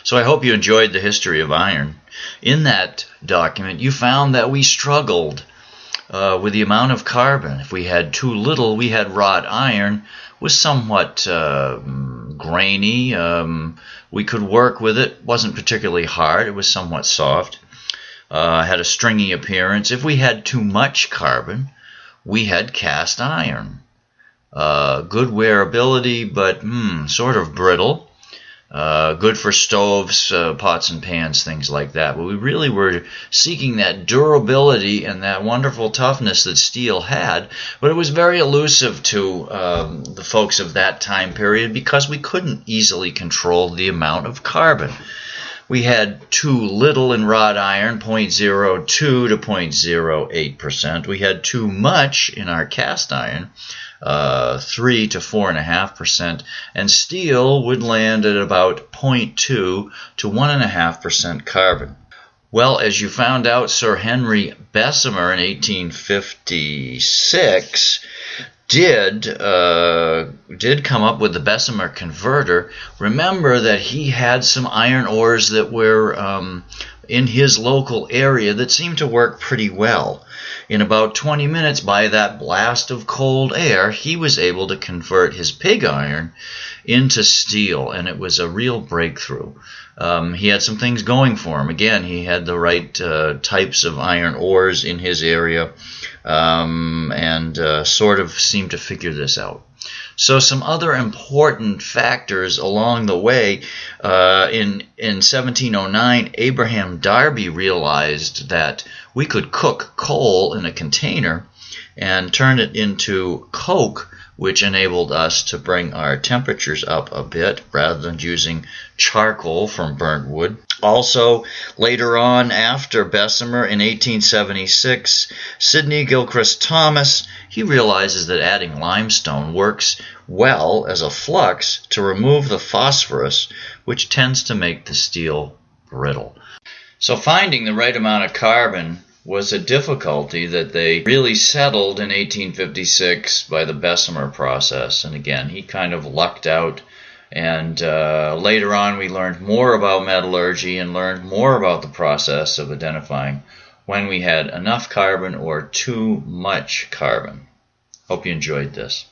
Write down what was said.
So I hope you enjoyed the history of iron. In that document, you found that we struggled with the amount of carbon. If we had too little, we had wrought iron, was somewhat grainy. We could work with it. Wasn't particularly hard. It was somewhat soft. Had a stringy appearance. If we had too much carbon, we had cast iron. Good wearability, but sort of brittle. Good for stoves, pots and pans, things like that. But we really were seeking that durability and that wonderful toughness that steel had. But it was very elusive to the folks of that time period because we couldn't easily control the amount of carbon. We had too little in wrought iron, 0.02 to 0.08%. We had too much in our cast iron, 3 to 4.5%, and steel would land at about 0.2 to 1.5% carbon. Well, as you found out, Sir Henry Bessemer in 1856 did come up with the Bessemer converter. Remember that he had some iron ores that were in his local area that seemed to work pretty well. In about 20 minutes, by that blast of cold air, he was able to convert his pig iron into steel, and it was a real breakthrough. He had some things going for him. Again, he had the right types of iron ores in his area, and sort of seemed to figure this out. So some other important factors along the way, in 1709, Abraham Darby realized that we could cook coal in a container and turn it into coke, which enabled us to bring our temperatures up a bit rather than using charcoal from burnt wood. Also, later on, after Bessemer in 1876, Sidney Gilchrist Thomas, he realizes that adding limestone works well as a flux to remove the phosphorus, which tends to make the steel brittle. So finding the right amount of carbon was a difficulty that they really settled in 1856 by the Bessemer process. And again, he kind of lucked out. And later on, we learned more about metallurgy and learned more about the process of identifying when we had enough carbon or too much carbon. Hope you enjoyed this.